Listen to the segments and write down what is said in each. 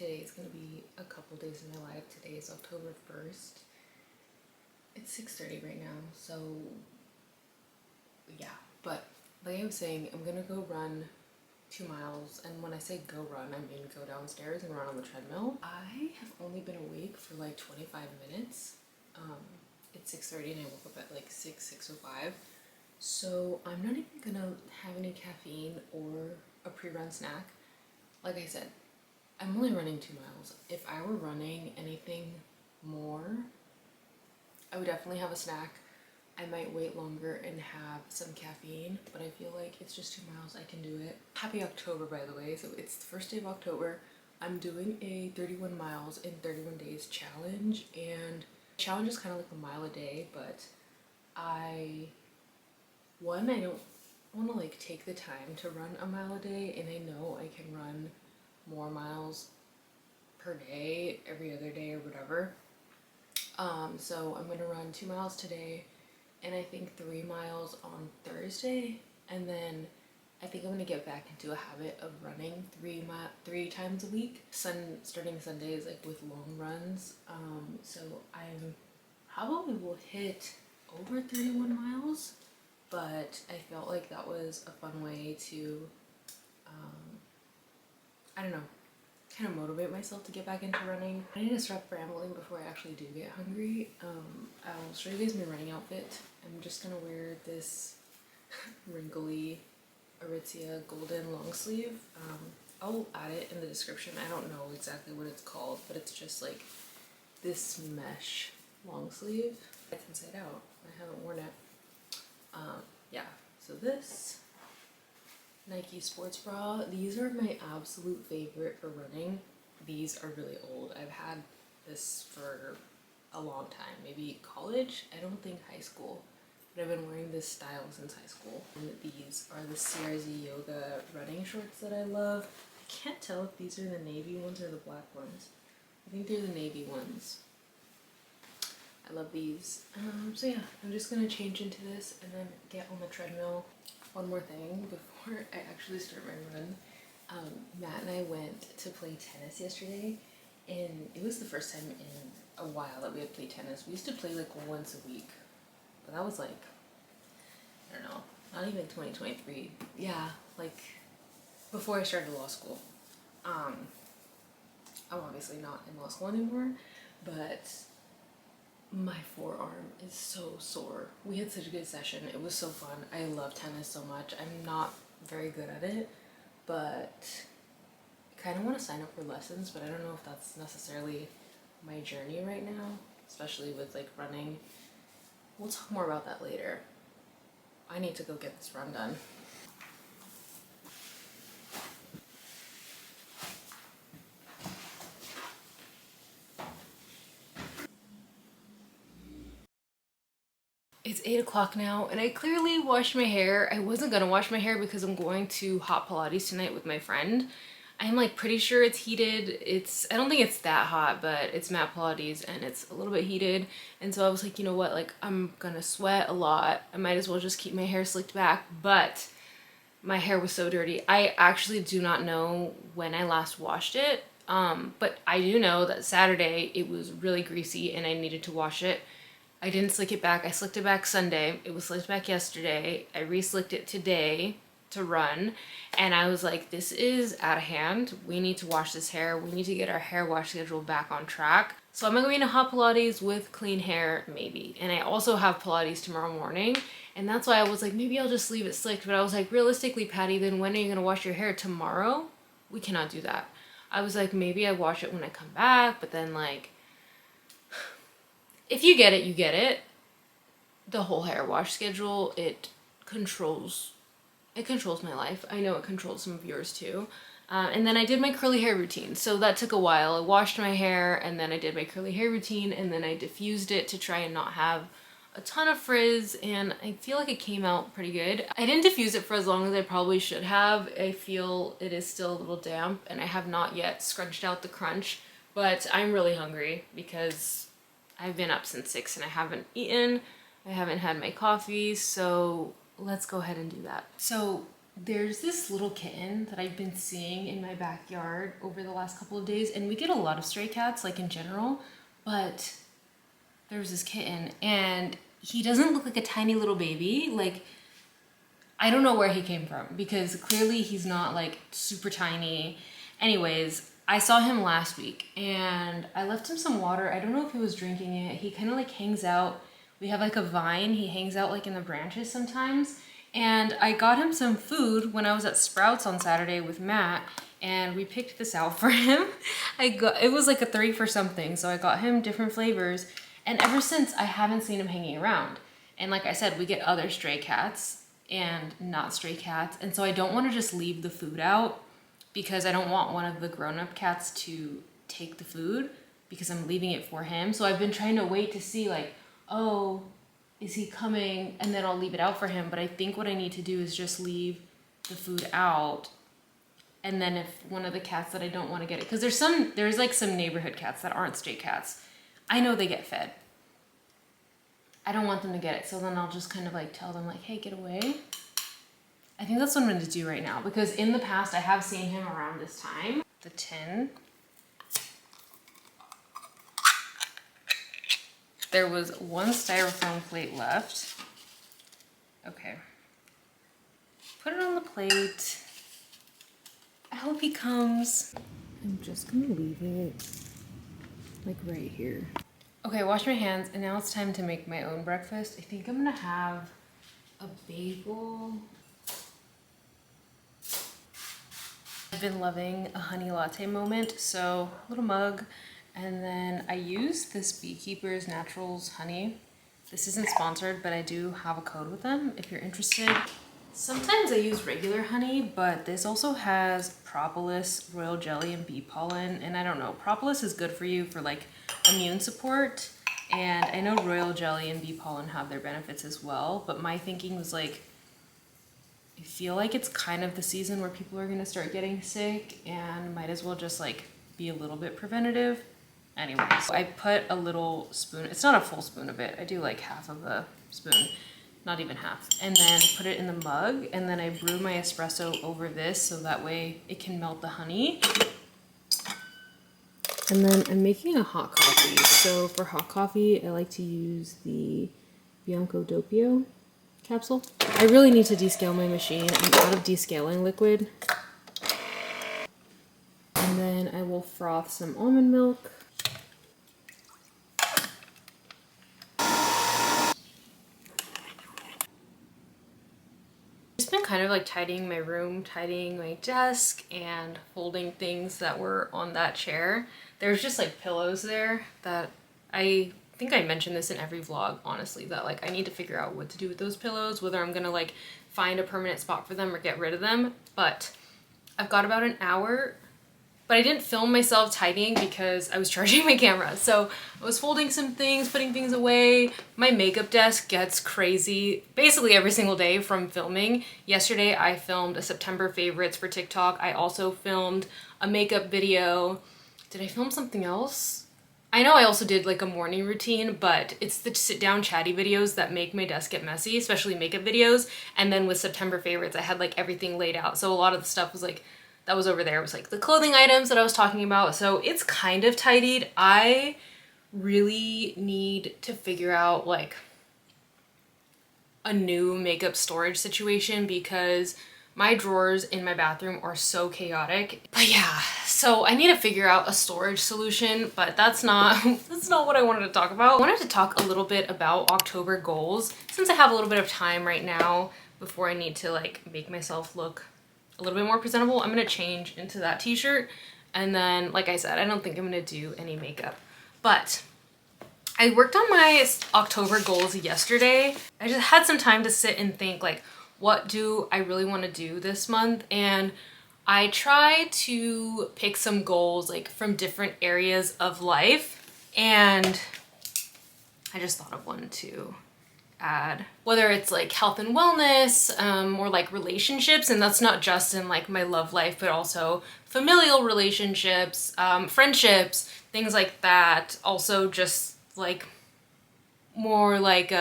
today is going to be a couple days in my life. Today is October 1st. It's 6:30 right now, so yeah. But like I was saying, I'm gonna go run 2 miles, and when I say go run, I mean go downstairs and run on the treadmill. I have only been awake for like 25 minutes. It's 6:30 and I woke up at like 6:05. So I'm not even gonna have any caffeine or a pre-run snack. Like I said, I'm only running 2 miles. If I were running anything more, I would definitely have a snack. I might wait longer and have some caffeine, but I feel like it's just 2 miles. I can do it. Happy October, by the way. So it's the first day of October. I'm doing a 31 miles in 31 days challenge, and the challenge is kind of like a mile a day, but I don't want to like take the time to run a mile a day, and I know I can run more miles per day, every other day or whatever. So I'm gonna run 2 miles today, and I think 3 miles on Thursday, and then I think I'm gonna get back into a habit of running three times a week. Starting Sundays, like with long runs. So I probably will hit over 31 miles, but I felt like that was a fun way to, I don't know, kind of motivate myself to get back into running. I need to stop rambling before I actually do get hungry. I'll show you guys my running outfit. I'm just gonna wear this wrinkly aritzia golden long sleeve. I'll add it in the description. I don't know exactly what it's called, but it's just like this mesh long sleeve. It's inside out. I haven't worn it. Yeah, so this Nike sports bra, these are my absolute favorite for running. These are really old. I've had this for a long time, maybe college. I don't think high school, but I've been wearing this style since high school. And these are the CRZ yoga running shorts that I love. I can't tell if these are the navy ones or the black ones. I think they're the navy ones. I love these. So yeah, I'm just gonna change into this and then get on the treadmill. One more thing before I actually start my run. Matt and I went to play tennis yesterday, and it was the first time in a while that we had played tennis. We used to play like once a week, but that was like, I don't know, not even 2023. Yeah, like before I started law school. I'm obviously not in law school anymore, but my forearm is so sore. We had such a good session. It was so fun. I love tennis so much. I'm not very good at it, but I kind of want to sign up for lessons, but I don't know if that's necessarily my journey right now, especially with like running. We'll talk more about that later. I need to go get this run done. It's 8 o'clock now, and I clearly washed my hair. I wasn't gonna wash my hair because I'm going to hot Pilates tonight with my friend. I'm like pretty sure it's heated. I don't think it's that hot, but it's mat Pilates and it's a little bit heated. And so I was like, you know what, like I'm gonna sweat a lot. I might as well just keep my hair slicked back, but my hair was so dirty. I actually do not know when I last washed it, but I do know that Saturday it was really greasy and I needed to wash it. I didn't slick it back. I slicked it back Sunday. It was slicked back yesterday. I re-slicked it today to run. And I was like, this is out of hand. We need to wash this hair. We need to get our hair wash schedule back on track. So I'm going to hot Pilates with clean hair, maybe. And I also have Pilates tomorrow morning. And that's why I was like, maybe I'll just leave it slicked. But I was like, realistically, Patty, then when are you going to wash your hair? Tomorrow? We cannot do that. I was like, maybe I wash it when I come back. But then like, if you get it, you get it. The whole hair wash schedule, it controls my life. I know it controls some of yours too. And then I did my curly hair routine. So that took a while. I washed my hair and then I did my curly hair routine and then I diffused it to try and not have a ton of frizz, and I feel like it came out pretty good. I didn't diffuse it for as long as I probably should have. I feel it is still a little damp and I have not yet scrunched out the crunch, but I'm really hungry because I've been up since 6 and I haven't eaten. I haven't had my coffee, so let's go ahead and do that. So There's this little kitten that I've been seeing in my backyard over the last couple of days, and we get a lot of stray cats, like in general, but there's this kitten, and he doesn't look like a tiny little baby. Like, I don't know where he came from, because clearly he's not like super tiny. Anyways, I saw him last week, and I left him some water. I don't know if he was drinking it. He kind of like hangs out. We have like a vine. He hangs out like in the branches sometimes. And I got him some food when I was at Sprouts on Saturday with Matt, and we picked this out for him. It was like a 3 for something, so I got him different flavors, and ever since I haven't seen him hanging around. And like I said, we get other stray cats and not stray cats, and so I don't want to just leave the food out because I don't want one of the grown-up cats to take the food because I'm leaving it for him. So I've been trying to wait to see like, oh, is he coming? And then I'll leave it out for him. But I think what I need to do is just leave the food out. And then if one of the cats that I don't want to get it, because there's like some neighborhood cats that aren't stray cats. I know they get fed. I don't want them to get it. So then I'll just kind of like tell them like, hey, get away. I think that's what I'm going to do right now, because in the past I have seen him around this time. The tin. There was one styrofoam plate left. Okay. Put it on the plate. I hope he comes. I'm just gonna leave it like right here. Okay, wash my hands, and now it's time to make my own breakfast. I think I'm gonna have a bagel. I've been loving a honey latte moment, so a little mug. And then I use this Beekeeper's Naturals honey. This isn't sponsored, but I do have a code with them if you're interested. Sometimes I use regular honey, but this also has propolis, royal jelly, and bee pollen. And I don't know, propolis is good for you for like immune support. And I know royal jelly and bee pollen have their benefits as well, but my thinking was like, I feel like it's kind of the season where people are gonna start getting sick, and might as well just like be a little bit preventative. Anyways, I put a little spoon, it's not a full spoon of it, I do like half of a spoon, not even half, and then put it in the mug, and then I brew my espresso over this so that way it can melt the honey. And then I'm making a hot coffee. So for hot coffee, I like to use the Bianco Doppio capsule. I really need to descale my machine. I'm out of descaling liquid. And then I will froth some almond milk. Just been kind of like tidying my room, tidying my desk, and folding things that were on that chair. There's just like pillows there that I think I mentioned this in every vlog, honestly, that like I need to figure out what to do with those pillows, whether I'm gonna like find a permanent spot for them or get rid of them. But I've got about an hour, but I didn't film myself tidying because I was charging my camera. So I was folding some things, putting things away. My makeup desk gets crazy basically every single day from filming. Yesterday I filmed a September favorites for TikTok. I also filmed a makeup video. Did I film something else? I know I also did like a morning routine, but it's the sit down chatty videos that make my desk get messy, especially makeup videos. And then with September favorites, I had like everything laid out. So a lot of the stuff was like, that was over there. It was like the clothing items that I was talking about. So it's kind of tidied. I really need to figure out like a new makeup storage situation because my drawers in my bathroom are so chaotic. But yeah, so I need to figure out a storage solution, but that's not what I wanted to talk about. I wanted to talk a little bit about October goals since I have a little bit of time right now before I need to like make myself look a little bit more presentable. I'm gonna change into that t-shirt, and then like I said, I don't think I'm gonna do any makeup. But I worked on my October goals yesterday. I just had some time to sit and think like, what do I really want to do this month? And I try to pick some goals like from different areas of life, and I just thought of one to add, whether it's like health and wellness, or like relationships, and that's not just in like my love life, but also familial relationships, friendships, things like that. Also just like more like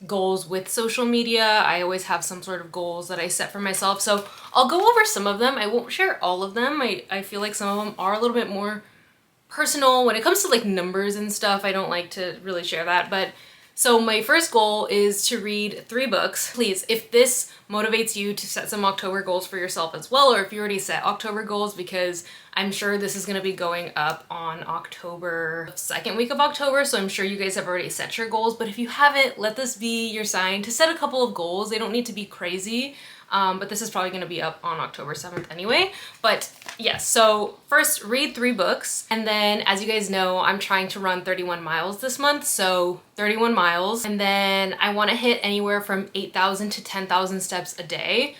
goals with social media. I always have some sort of goals that I set for myself. So I'll go over some of them. I won't share all of them. I feel like some of them are a little bit more personal. When it comes to like numbers and stuff, I don't like to really share that. But so my first goal is to read 3 books. Please, if this motivates you to set some October goals for yourself as well, or if you already set October goals, because I'm sure this is going to be going up on October, second week of October, so I'm sure you guys have already set your goals, but if you haven't, let this be your sign to set a couple of goals. They don't need to be crazy, but this is probably going to be up on October 7th anyway. But yes, so first read 3 books, and then as you guys know, I'm trying to run 31 miles this month, so 31 miles, and then I want to hit anywhere from 8,000 to 10,000 steps a day.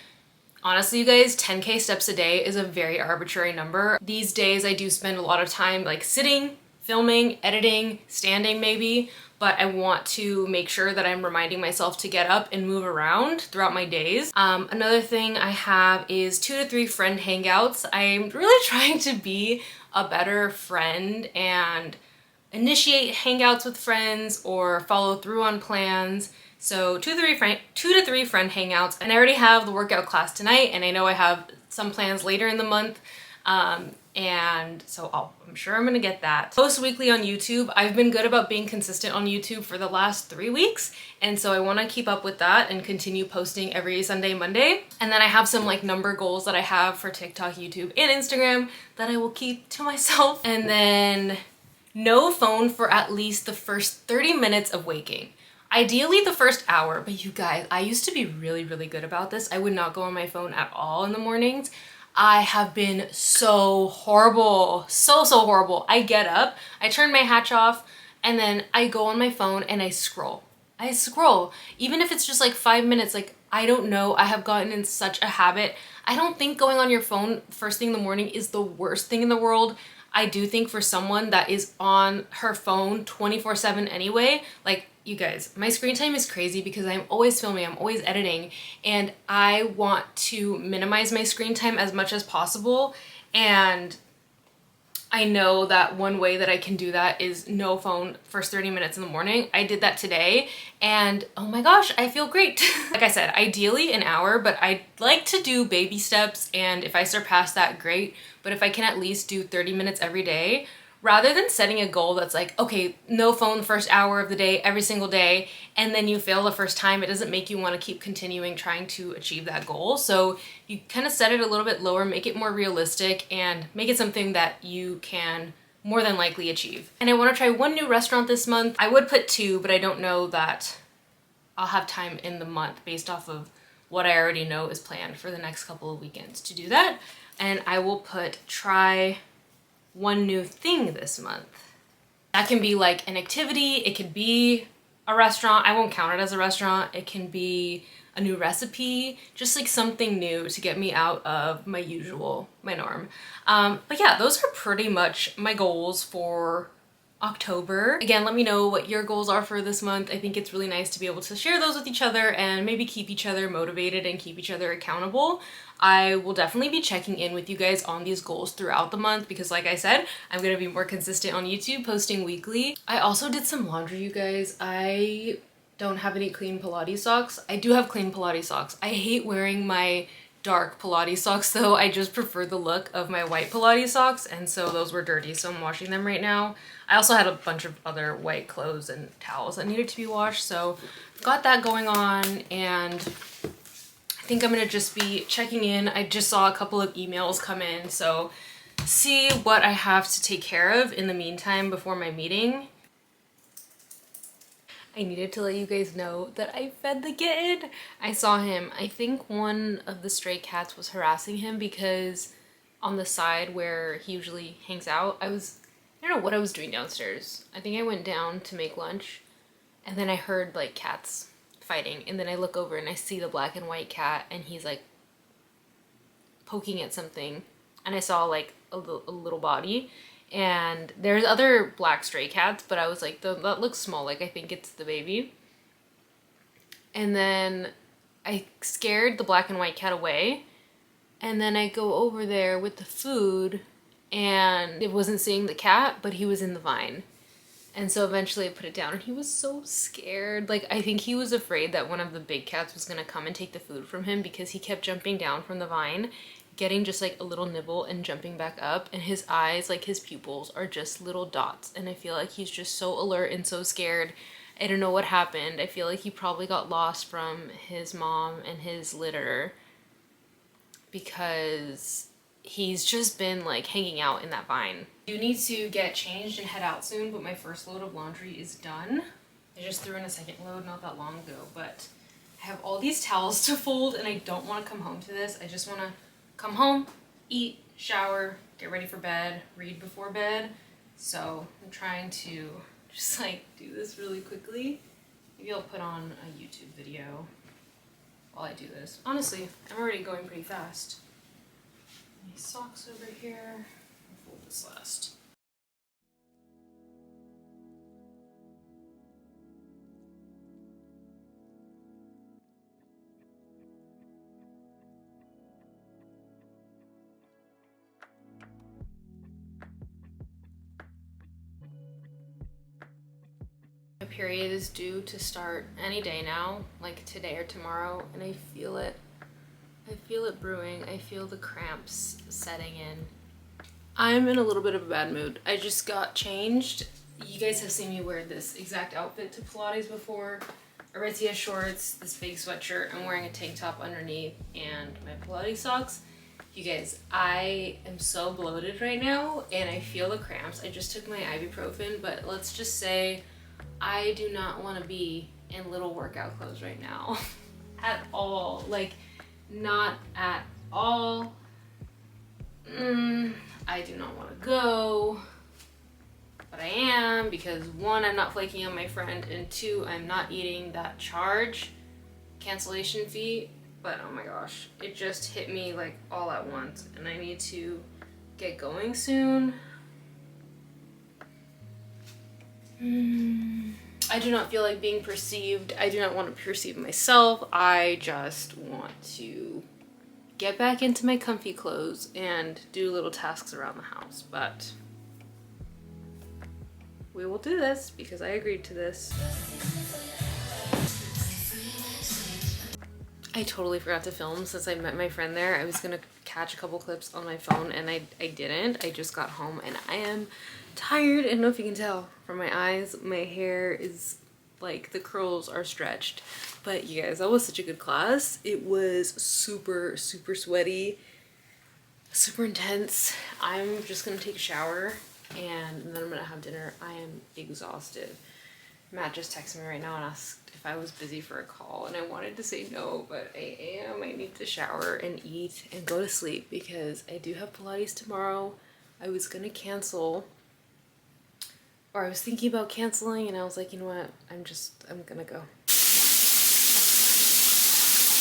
Honestly, you guys, 10K steps a day is a very arbitrary number. These days I do spend a lot of time like sitting, filming, editing, standing maybe, but I want to make sure that I'm reminding myself to get up and move around throughout my days. Another thing I have is 2 to 3 friend hangouts. I'm really trying to be a better friend and initiate hangouts with friends or follow through on plans. So 2 to 3 friend hangouts, and I already have the workout class tonight, and I know I have some plans later in the month, and so I'm sure I'm gonna get that. Post weekly on YouTube. I've been good about being consistent on YouTube for the last 3 weeks, and so I want to keep up with that and continue posting every Sunday, Monday. And then I have some like number goals that I have for TikTok, YouTube, and Instagram that I will keep to myself. And then no phone for at least the first 30 minutes of waking. Ideally the first hour, but you guys, I used to be really good about this. I would not go on my phone at all in the mornings. I have been so horrible, so horrible. I get up, I turn my hatch off, and then I go on my phone and I scroll. Even if it's just like 5 minutes, like I don't know, I have gotten in such a habit. I don't think going on your phone first thing in the morning is the worst thing in the world. I do think for someone that is on her phone 24/7 anyway, like you guys, my screen time is crazy because I'm always filming, I'm always editing, and I want to minimize my screen time as much as possible. And I know that one way that I can do that is no phone first 30 minutes in the morning. I did that today and oh my gosh, I feel great. Like I said, ideally an hour, but I like to do baby steps, and if I surpass that, great. But if I can at least do 30 minutes every day, rather than setting a goal that's like, okay, no phone the first hour of the day, every single day, and then you fail the first time, it doesn't make you want to keep continuing trying to achieve that goal. So you kind of set it a little bit lower, make it more realistic, and make it something that you can more than likely achieve. And I want to try 1 new restaurant this month. I would put 2, but I don't know that I'll have time in the month based off of what I already know is planned for the next couple of weekends to do that. And I will try 1 new thing this month. That can be like an activity, it could be a restaurant, I won't count it as a restaurant, it can be a new recipe, just like something new to get me out of my norm. But yeah, those are pretty much my goals for October. Again, let me know what your goals are for this month. I think it's really nice to be able to share those with each other and maybe keep each other motivated and keep each other accountable. I will definitely be checking in with you guys on these goals throughout the month because like I said, I'm gonna be more consistent on YouTube, posting weekly. I also did some laundry, you guys. I don't have any clean Pilates socks. I do have clean Pilates socks. I hate wearing my dark Pilates socks though. I just prefer the look of my white Pilates socks, and so those were dirty, so I'm washing them right now. I also had a bunch of other white clothes and towels that needed to be washed, so got that going on, and I think I'm gonna just be checking in. I just saw a couple of emails come in, so see what I have to take care of in the meantime before my meeting. I needed to let you guys know that I fed the kitten. I saw him. I think one of the stray cats was harassing him because on the side where he usually hangs out, I don't know what I was doing downstairs. I think I went down to make lunch and then I heard like cats fighting, and then I look over and I see the black and white cat and he's like poking at something, and I saw like a little body. And there's other black stray cats, but I was like, that looks small, like I think it's the baby. And then I scared the black and white cat away, and then I go over there with the food and it wasn't seeing the cat, but he was in the vine. And so eventually I put it down and he was so scared. Like, I think he was afraid that one of the big cats was gonna come and take the food from him because he kept jumping down from the vine, getting just like a little nibble and jumping back up. And his eyes, like his pupils, are just little dots. And I feel like he's just so alert and so scared. I don't know what happened. I feel like he probably got lost from his mom and his litter because he's just been like hanging out in that vine. I do need to get changed and head out soon, but my first load of laundry is done. I just threw in a second load not that long ago, but I have all these towels to fold and I don't want to come home to this. I just want to come home, eat, shower, get ready for bed, read before bed. So I'm trying to just like do this really quickly. Maybe I'll put on a YouTube video while I do this. Honestly, I'm already going pretty fast. My socks over here. I'll fold this last. My period is due to start any day now, like today or tomorrow, and I feel it. I feel it brewing. I feel the cramps setting in. I'm in a little bit of a bad mood. I just got changed. You guys have seen me wear this exact outfit to Pilates before. Aritzia shorts, this big sweatshirt. I'm wearing a tank top underneath and my Pilates socks. You guys, I am so bloated right now and I feel the cramps. I just took my ibuprofen, but let's just say I do not want to be in little workout clothes right now at all. Like, not at all. I do not want to go, but I am because one, I'm not flaking on my friend, and two, I'm not eating that charge cancellation fee. But oh my gosh, it just hit me like all at once and I need to get going soon. I do not feel like being perceived. I do not want to perceive myself. I just want to get back into my comfy clothes and do little tasks around the house. But we will do this because I agreed to this. I totally forgot to film since I met my friend there. I was gonna catch a couple clips on my phone and I didn't. I just got home and I am tired. I don't know if you can tell from my eyes. My hair is like, the curls are stretched. But you guys, that was such a good class. It was super, super sweaty, super intense. I'm just gonna take a shower and then I'm gonna have dinner. I am exhausted. Matt just texted me right now and asked if I was busy for a call and I wanted to say no, but I am. I need to shower and eat and go to sleep because I do have Pilates tomorrow. I was gonna cancel, or I was thinking about canceling and I was like, you know what, I'm gonna go.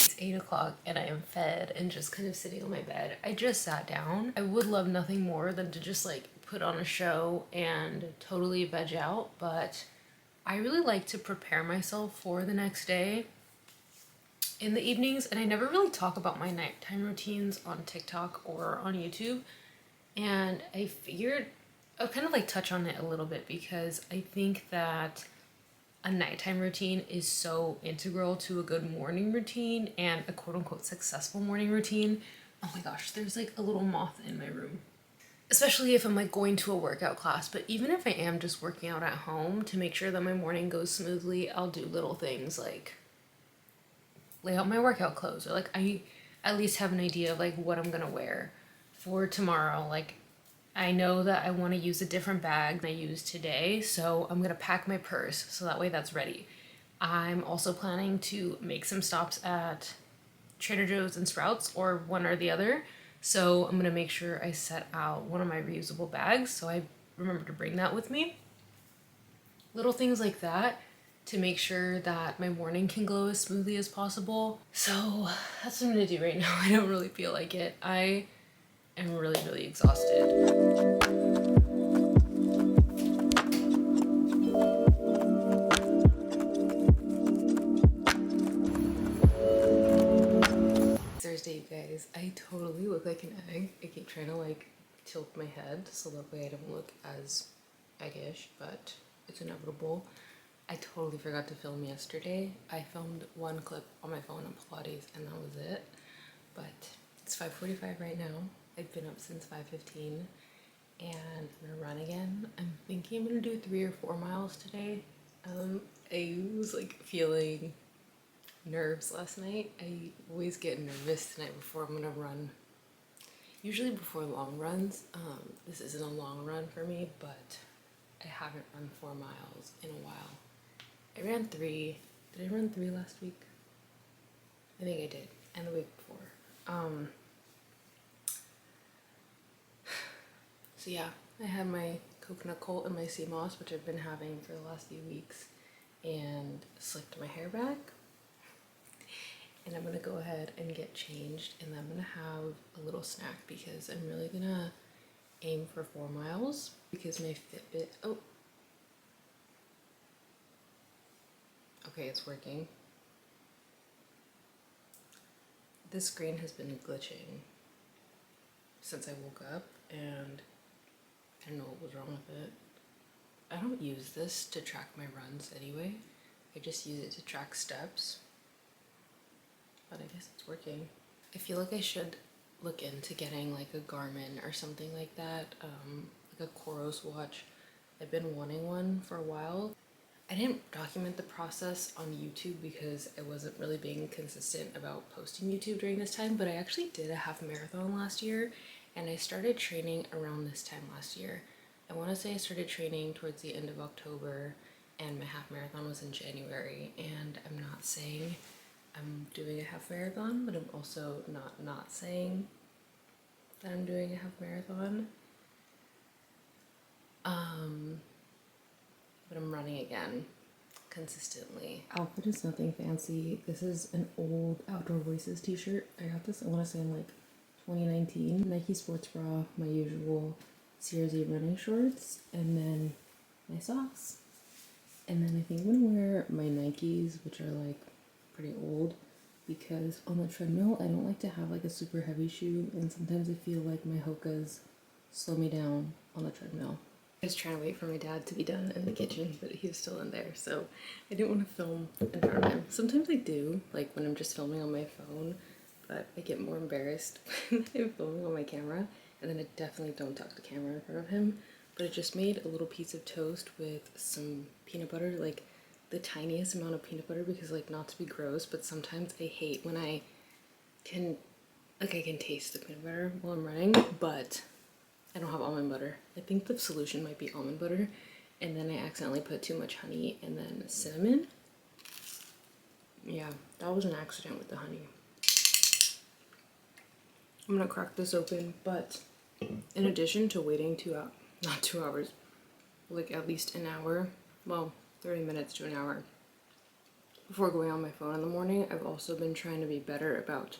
It's 8 o'clock and I am fed and just kind of sitting on my bed. I just sat down. I would love nothing more than to just like put on a show and totally veg out, but I really like to prepare myself for the next day in the evenings, and I never really talk about my nighttime routines on TikTok or on YouTube, and I figured I'll kind of like touch on it a little bit because I think that a nighttime routine is so integral to a good morning routine and a quote-unquote successful morning routine. Oh my gosh, there's like a little moth in my room. Especially if I'm like going to a workout class, but even if I am just working out at home, to make sure that my morning goes smoothly, I'll do little things like lay out my workout clothes, or like I at least have an idea of like what I'm gonna wear for tomorrow. Like, I know that I want to use a different bag than I used today, so I'm gonna pack my purse so that way that's ready. I'm also planning to make some stops at Trader Joe's and Sprouts, or one or the other. So I'm gonna make sure I set out one of my reusable bags so I remember to bring that with me. Little things like that to make sure that my morning can go as smoothly as possible. So that's what I'm gonna do right now. I don't really feel like it. I am really, really exhausted. Thursday, you guys. I totally look like an egg. I keep trying to like tilt my head so that way I don't look as eggish, but It's inevitable. I totally forgot to film yesterday. I filmed one clip on my phone on Pilates and that was it. But it's 5:45 right now. I've been up since 5:15 and I'm gonna run again. I'm thinking I'm gonna do 3 or 4 miles today. I was like feeling nerves last night. I always get nervous the night before I'm gonna run. Usually before long runs. This isn't a long run for me, but I haven't run 4 miles in a while. I ran 3. Did I run 3 last week? I think I did, and the week before. So yeah, I had my coconut cold and my sea moss, which I've been having for the last few weeks, and slicked my hair back. And I'm gonna go ahead and get changed, and I'm gonna have a little snack because I'm really gonna aim for 4 miles because my Fitbit, oh, okay, it's working. This screen has been glitching since I woke up and I don't know what was wrong with it. I don't use this to track my runs anyway. I just use it to track steps. But I guess it's working. I feel like I should look into getting like a Garmin or something like that, like a chores watch. I've been wanting one for a while. I didn't document the process on YouTube because I wasn't really being consistent about posting YouTube during this time, but I actually did a half marathon last year and I started training around this time last year. I want to say I started training towards the end of October and my half marathon was in January, and I'm not saying I'm doing a half marathon, but I'm also not saying that I'm doing a half marathon. But I'm running again consistently. Outfit is nothing fancy. This is an old Outdoor Voices t-shirt. I got this, I want to say, in like 2019. Nike sports bra, my usual CRZ running shorts, and then my socks. And then I think I'm gonna wear my Nikes, which are like pretty old, because on the treadmill I don't like to have like a super heavy shoe, and sometimes I feel like my Hokas slow me down on the treadmill. I was trying to wait for my dad to be done in the kitchen, but he was still in there, so I didn't want to film in front of him. Sometimes I do, like when I'm just filming on my phone, but I get more embarrassed when I'm filming on my camera, and then I definitely don't talk to camera in front of him. But I just made a little piece of toast with some peanut butter, like the tiniest amount of peanut butter, because like, not to be gross, but sometimes I hate when I can taste the peanut butter while I'm running, but I don't have almond butter. I think the solution might be almond butter, and then I accidentally put too much honey and then cinnamon. Yeah, that was an accident with the honey. I'm gonna crack this open, but in addition to waiting not 2 hours, like at least an hour, well, 30 minutes to an hour before going on my phone in the morning, I've also been trying to be better about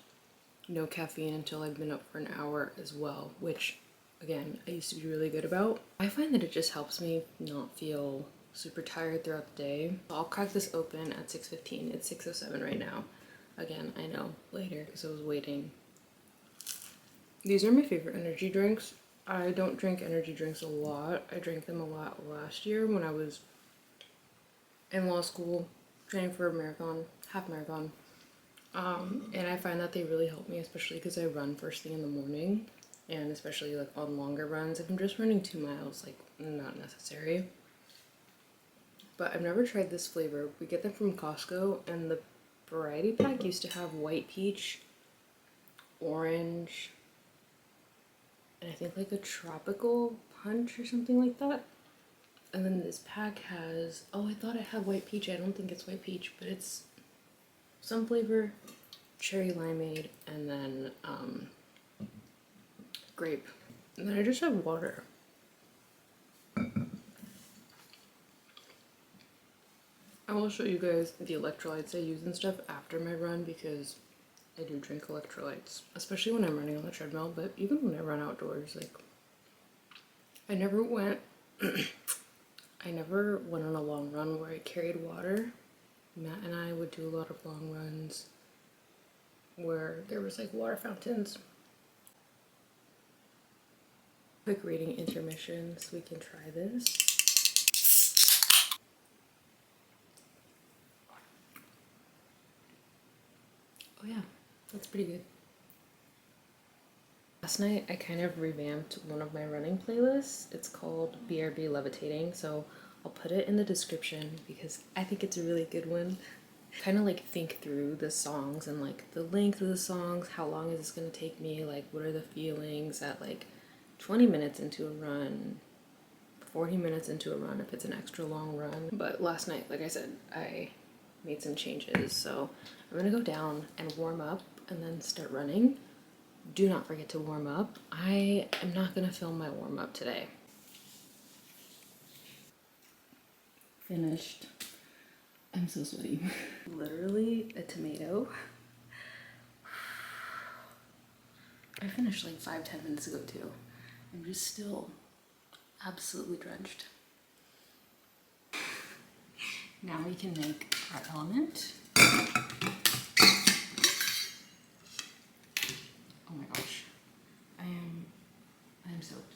no caffeine until I've been up for an hour as well, which again, I used to be really good about. I find that it just helps me not feel super tired throughout the day. I'll crack this open at 6:15. It's 6:07 right now. Again, I know, later, because I was waiting. These are my favorite energy drinks. I don't drink energy drinks a lot. I drank them a lot last year when I was in law school, training for a marathon, half marathon. And I find that they really help me, especially because I run first thing in the morning. And especially like on longer runs, if I'm just running 2 miles, like not necessary. But I've never tried this flavor. We get them from Costco, and the variety pack used to have white peach, orange, and I think like a tropical punch or something like that. And then this pack has, oh, I thought it had white peach. I don't think it's white peach, but it's some flavor, cherry limeade, and then grape. And then I just have water. I will show you guys the electrolytes I use and stuff after my run, because I do drink electrolytes, especially when I'm running on the treadmill, but even when I run outdoors, like I never went on a long run where I carried water. Matt and I would do a lot of long runs where there was like water fountains. Quick reading intermission so we can try this. Oh yeah, that's pretty good. Last night I kind of revamped one of my running playlists. It's called BRB Levitating, so I'll put it in the description because I think it's a really good one. Kind of like think through the songs and like the length of the songs, how long is this gonna take me, like what are the feelings at like 20 minutes into a run, 40 minutes into a run if it's an extra long run. But last night, like I said, I made some changes, so I'm gonna go down and warm up and then start running. Do not forget to warm up. I am not gonna film my warm up today. Finished. I'm so sweaty. Literally a tomato. I finished like 5-10 minutes ago too. I'm just still absolutely drenched. Now we can make our element. Oh my gosh. I am soaked.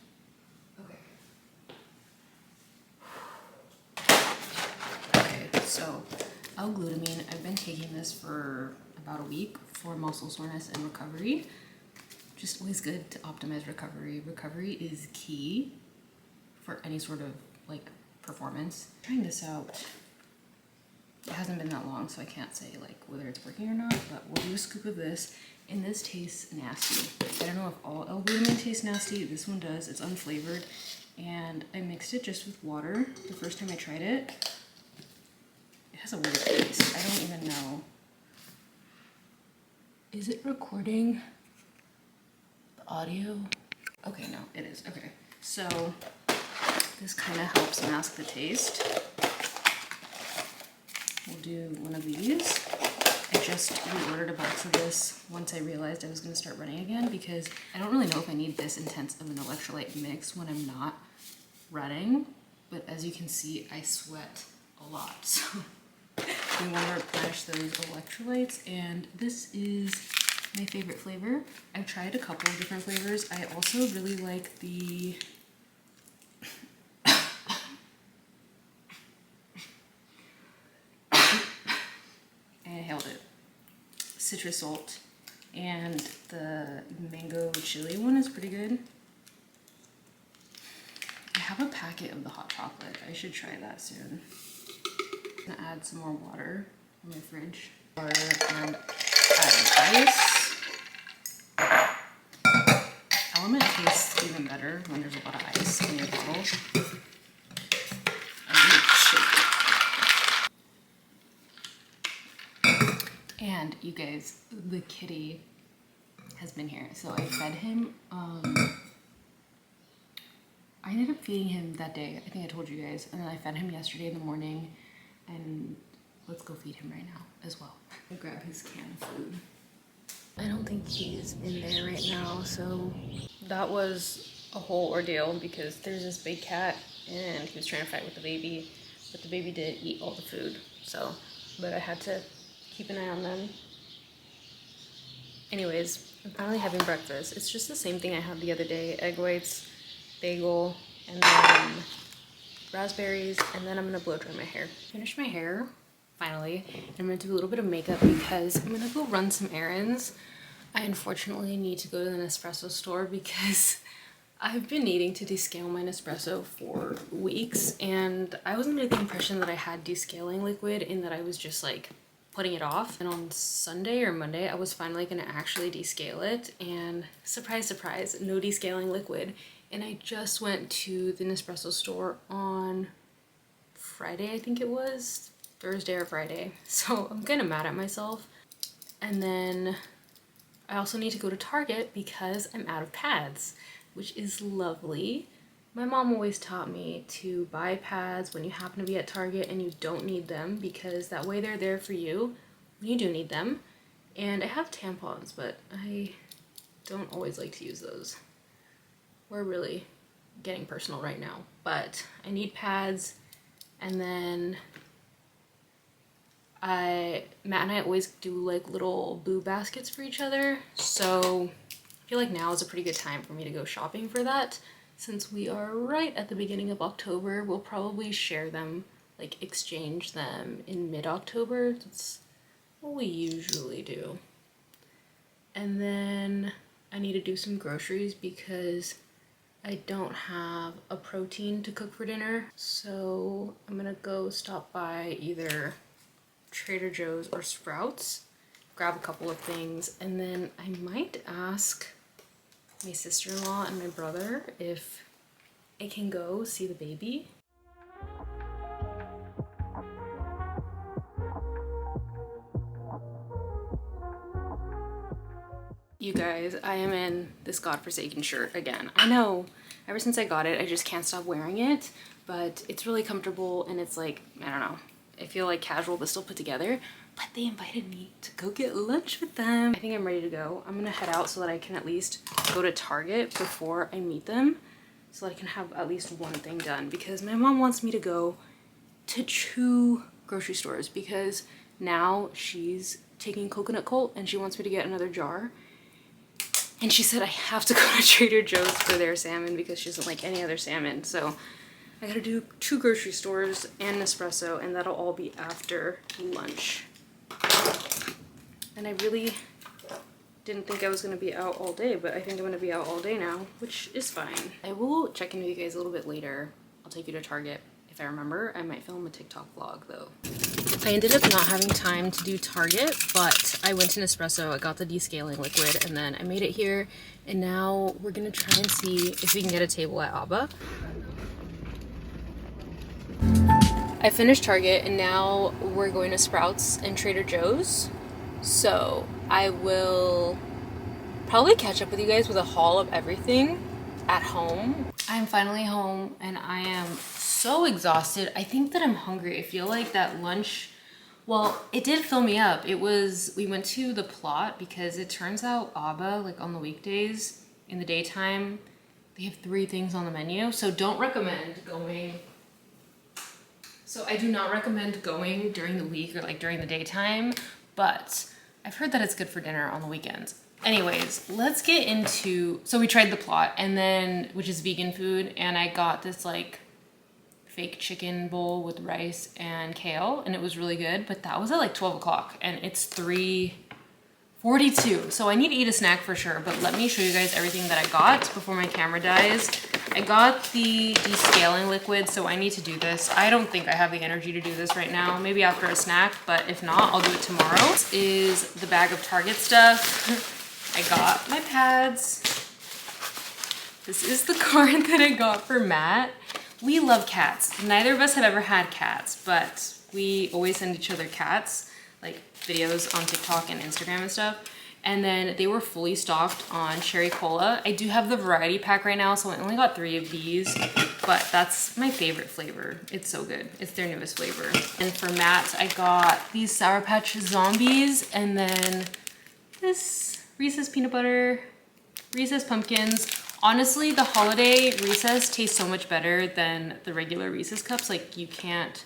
Okay, so L-glutamine, I've been taking this for about a week for muscle soreness and recovery. Just always good to optimize recovery. Recovery is key for any sort of like performance. Trying this out, it hasn't been that long, so I can't say like whether it's working or not, but we'll do a scoop of this, and this tastes nasty. I don't know if all L-glutamine tastes nasty. This one does. It's unflavored, and I mixed it just with water the first time I tried it. It has a weird taste. I don't even know. Is it recording the audio? Okay, no, it is. Okay, so this kind of helps mask the taste. We'll do one of these. I just reordered a box of this once I realized I was going to start running again, because I don't really know if I need this intense of an electrolyte mix when I'm not running. But as you can see, I sweat a lot. So we want to replenish those electrolytes, and this is my favorite flavor. I've tried a couple of different flavors. I also really like the citrus salt, and the mango chili one is pretty good. I have a packet of the hot chocolate. I should try that soon. I'm gonna add some more water in my fridge. Water and add ice. Element tastes even better when there's a lot of ice in your bottle. And you guys, the kitty has been here. So I fed him, I ended up feeding him that day. I think I told you guys. And then I fed him yesterday in the morning, and let's go feed him right now as well. I'll grab his can of food. I don't think he's in there right now, so that was a whole ordeal because there's this big cat and he was trying to fight with the baby, but the baby did eat all the food. So, but I had to keep an eye on them. Anyways, I'm finally having breakfast. It's just the same thing I had the other day. Egg whites, bagel, and then raspberries, and then I'm gonna blow dry my hair. Finish my hair, finally. I'm gonna do a little bit of makeup because I'm gonna go run some errands. I unfortunately need to go to the Nespresso store because I've been needing to descale my Nespresso for weeks, and I was under the impression that I had descaling liquid and that I was just like putting it off. And on Sunday or Monday, I was finally gonna actually descale it, and surprise, surprise, no descaling liquid. And I just went to the Nespresso store on Friday, I think it was, Thursday or Friday. So I'm kind of mad at myself. And then I also need to go to Target because I'm out of pads, which is lovely. My mom always taught me to buy pads when you happen to be at Target and you don't need them, because that way they're there for you when you do need them. And I have tampons, but I don't always like to use those. We're really getting personal right now, but I need pads. And then Matt and I always do like little boo baskets for each other, so I feel like now is a pretty good time for me to go shopping for that. Since we are right at the beginning of October, we'll probably share them, like exchange them in mid-October. That's what we usually do. And then I need to do some groceries because I don't have a protein to cook for dinner. So I'm gonna go stop by either Trader Joe's or Sprouts, grab a couple of things, and then I might ask my sister-in-law and my brother if I can go see the baby. You guys, I am in this godforsaken shirt again. I know, ever since I got it, I just can't stop wearing it, but it's really comfortable and it's like, I don't know, I feel like casual but still put together. But they invited me to go get lunch with them. I think I'm ready to go. I'm gonna head out so that I can at least go to Target before I meet them, so that I can have at least one thing done, because my mom wants me to go to 2 grocery stores because now she's taking coconut colt and she wants me to get another jar. And she said I have to go to Trader Joe's for their salmon because she doesn't like any other salmon. So I gotta do 2 grocery stores and an espresso, and that'll all be after lunch. And I really didn't think I was gonna be out all day, but I think I'm gonna be out all day now, which is fine. I will check in with you guys a little bit later. I'll take you to Target. If I remember, I might film a TikTok vlog though. I ended up not having time to do Target, but I went to Nespresso, I got the descaling liquid, and then I made it here, and now we're gonna try and see if we can get a table at Abba. I finished Target, and now we're going to Sprouts and Trader Joe's, so I will probably catch up with you guys with a haul of everything at home. I'm finally home, and I am so exhausted. I think that I'm hungry. I feel like that lunch, well, it did fill me up. We went to the Plot because it turns out Abba, like on the weekdays in the daytime, they have 3 things on the menu. So don't recommend going. So I do not recommend going during the week or like during the daytime, but I've heard that it's good for dinner on the weekends. Anyways, let's get into, so we tried the Plot, and then, which is vegan food, and I got this like fake chicken bowl with rice and kale, and it was really good, but that was at like 12 o'clock and it's 3:42, so I need to eat a snack for sure. But let me show you guys everything that I got before my camera dies. I got the descaling liquid, so I need to do this. I don't think I have the energy to do this right now, maybe after a snack, but if not, I'll do it tomorrow. This is the bag of Target stuff. I got my pads. This is the card that I got for Matt. We love cats. Neither of us have ever had cats, but we always send each other cats, like videos on TikTok and Instagram and stuff. And then they were fully stocked on cherry cola. I do have the variety pack right now, so I only got 3 of these, but that's my favorite flavor. It's so good. It's their newest flavor. And for Matt, I got these Sour Patch Zombies, and then this Reese's peanut butter, Reese's pumpkins. Honestly, the holiday Reese's tastes so much better than the regular Reese's cups. Like, you can't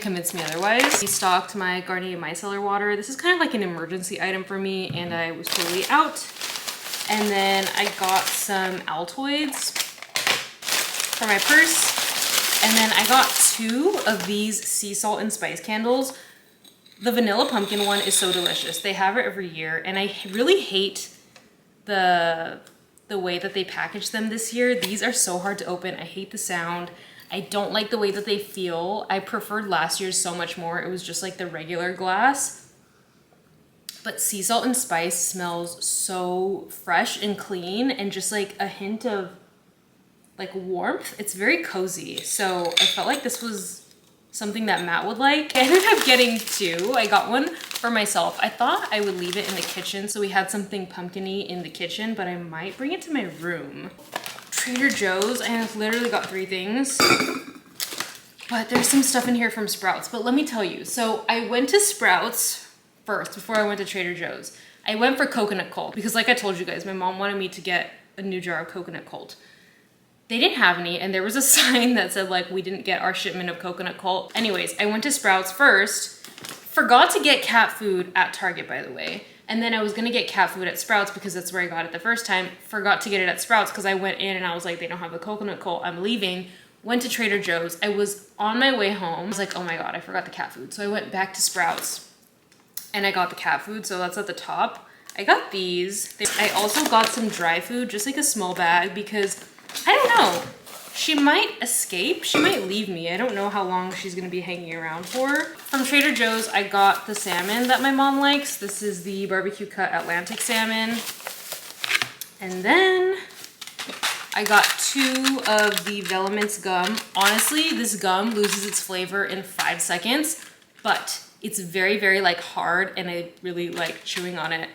convince me otherwise. I stocked my Garnier micellar water. This is kind of like an emergency item for me, and I was totally out. And then I got some Altoids for my purse. And then I got 2 of these sea salt and spice candles. The vanilla pumpkin one is so delicious. They have it every year, and I really hate the way that they packaged them this year. These are so hard to open. I hate the sound. I don't like the way that they feel. I preferred last year's so much more. It was just like the regular glass. But sea salt and spice smells so fresh and clean, and just like a hint of like warmth. It's very cozy. So I felt like this was something that Matt would like. I ended up getting 2. I got one for myself. I thought I would leave it in the kitchen so we had something pumpkin-y in the kitchen, but I might bring it to my room. Trader Joe's, I have literally got 3 things, but there's some stuff in here from Sprouts. But let me tell you, so I went to Sprouts first before I went to Trader Joe's. I went for coconut cold because, like I told you guys, my mom wanted me to get a new jar of coconut cold. They didn't have any, and there was a sign that said like we didn't get our shipment of coconut cold. Anyways, I went to Sprouts first. Forgot to get cat food at Target, by the way. And then I was gonna get cat food at Sprouts because that's where I got it the first time. Forgot to get it at Sprouts because I went in and I was like, they don't have the coconut cold, I'm leaving. Went to Trader Joe's. I was on my way home. I was like, oh my God, I forgot the cat food. So I went back to Sprouts and I got the cat food. So that's at the top. I got these. I also got some dry food, just like a small bag, because I don't know. She might escape. She might leave me. I don't know how long she's gonna be hanging around for. From Trader Joe's, I got the salmon that my mom likes. This is the barbecue cut Atlantic salmon. And then I got 2 of the Velements gum. Honestly, this gum loses its flavor in 5 seconds, but it's very, very like hard and I really like chewing on it.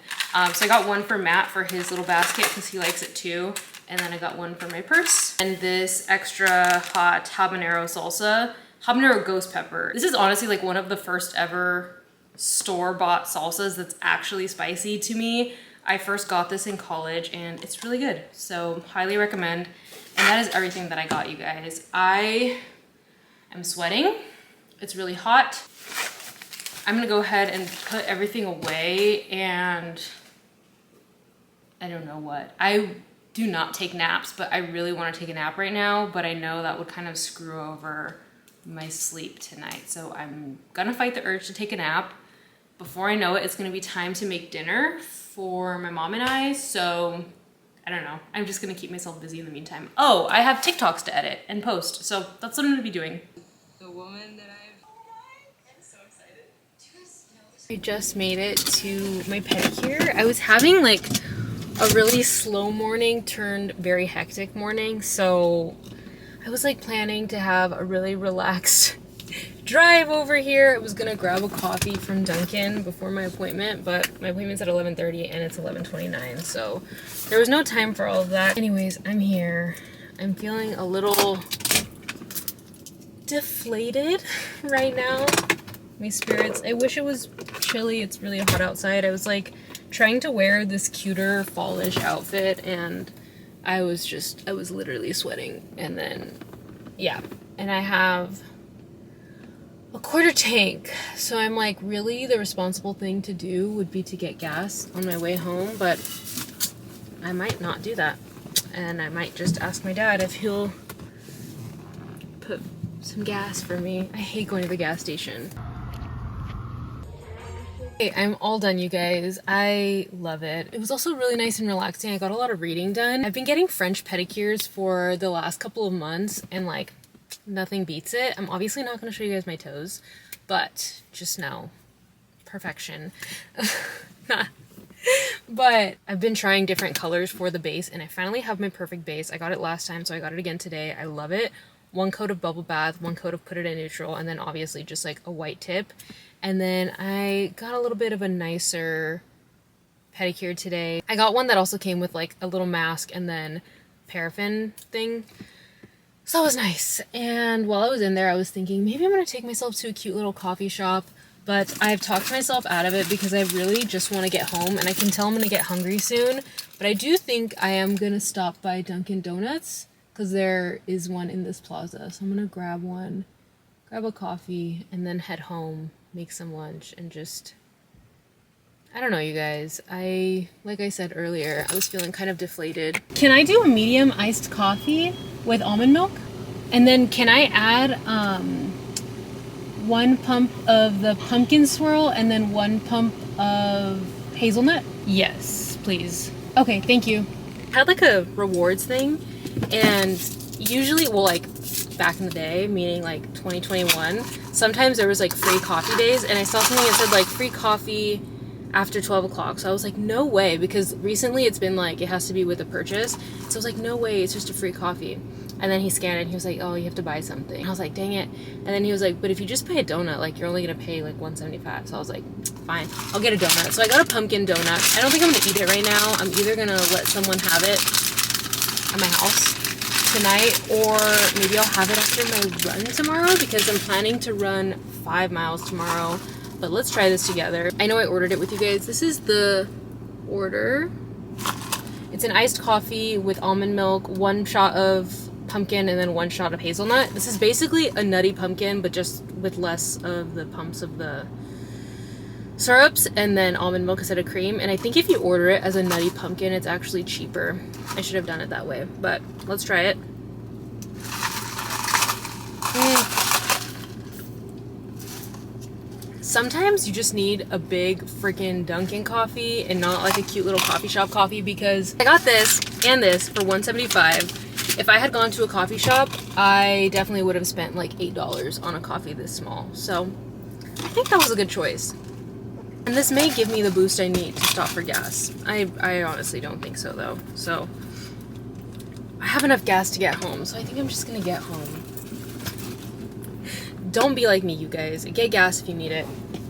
So I got one for Matt for his little basket because he likes it too. And then I got one for my purse. And this extra hot habanero salsa, habanero ghost pepper. This is honestly like one of the first ever store-bought salsas that's actually spicy to me. I first got this in college and it's really good. So highly recommend. And that is everything that I got, you guys. I am sweating. It's really hot. I'm gonna go ahead and put everything away and I don't know what. I do not take naps, but I really want to take a nap right now, but I know that would kind of screw over my sleep tonight. So I'm gonna fight the urge to take a nap. Before I know it, it's gonna be time to make dinner for my mom and I. So I don't know. I'm just gonna keep myself busy in the meantime. Oh, I have TikToks to edit and post. So that's what I'm gonna be doing. The woman that I'm so excited. I just made it to my pedicure. I was having like a really slow morning turned very hectic morning, so I was like planning to have a really relaxed drive over here. I was gonna grab a coffee from Dunkin' before my appointment, but my appointment's at 11:30 and it's 11:29, so there was no time for all of that. Anyways, I'm here. I'm feeling a little deflated right now. My spirits. I wish it was chilly. It's really hot outside. I was like trying to wear this cuter fallish outfit and I was literally sweating. And then yeah, and I have a quarter tank, so I'm like, really the responsible thing to do would be to get gas on my way home, but I might not do that and I might just ask my dad if he'll put some gas for me. I hate going to the gas station. Okay, I'm all done, you guys. I love it. It was also really nice and relaxing. I got a lot of reading done. I've been getting French pedicures for the last couple of months and like nothing beats it. I'm obviously not going to show you guys my toes, but just know, perfection. But I've been trying different colors for the base and I finally have my perfect base. I got it last time, so I got it again today. I love it. 1 coat of bubble bath, 1 coat of put it in neutral, and then obviously just like a white tip. And then I got a little bit of a nicer pedicure today. I got one that also came with like a little mask and then paraffin thing. So that was nice. And while I was in there, I was thinking maybe I'm going to take myself to a cute little coffee shop. But I've talked myself out of it because I really just want to get home. And I can tell I'm going to get hungry soon. But I do think I am going to stop by Dunkin' Donuts because there is one in this plaza. So I'm going to grab one, grab a coffee, and then head home, make some lunch, and just, I don't know, you guys. Like I said earlier, I was feeling kind of deflated. Can I do a medium iced coffee with almond milk? And then can I add 1 pump of the pumpkin swirl and then 1 pump of hazelnut? Yes, please. Okay, thank you. I had like a rewards thing, and usually, well, like back in the day, meaning like 2021, sometimes there was like free coffee days, and I saw something that said like free coffee after 12 o'clock. So I was like, no way, because recently it's been like, it has to be with a purchase. So I was like, no way, it's just a free coffee. And then he scanned it and he was like, oh, you have to buy something. And I was like, dang it. And then he was like, but if you just buy a donut, like you're only gonna pay like $1.75. So I was like, fine, I'll get a donut. So I got a pumpkin donut. I don't think I'm gonna eat it right now. I'm either gonna let someone have it at my house tonight, or maybe I'll have it after my run tomorrow, because I'm planning to run 5 miles tomorrow. But let's try this together. I know I ordered it with you guys. This is the order. It's an iced coffee with almond milk, 1 shot of pumpkin, and then 1 shot of hazelnut. This is basically a nutty pumpkin, but just with less of the pumps of the syrups, and then almond milk instead of cream. And I think if you order it as a nutty pumpkin, it's actually cheaper. I should have done it that way, but let's try it. Sometimes you just need a big freaking Dunkin' coffee and not like a cute little coffee shop coffee, because I got this and this for $1.75. If I had gone to a coffee shop, I definitely would have spent like $8 on a coffee this small. So I think that was a good choice. And this may give me the boost I need to stop for gas. I honestly don't think so though. So I have enough gas to get home, so I think I'm just gonna get home. Don't be like me, you guys. Get gas if you need it.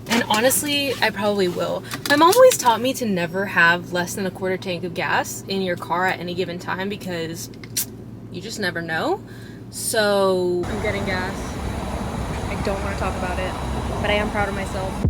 And honestly, I probably will. My mom always taught me to never have less than a quarter tank of gas in your car at any given time, because you just never know. So I'm getting gas. I don't want to talk about it, but I am proud of myself.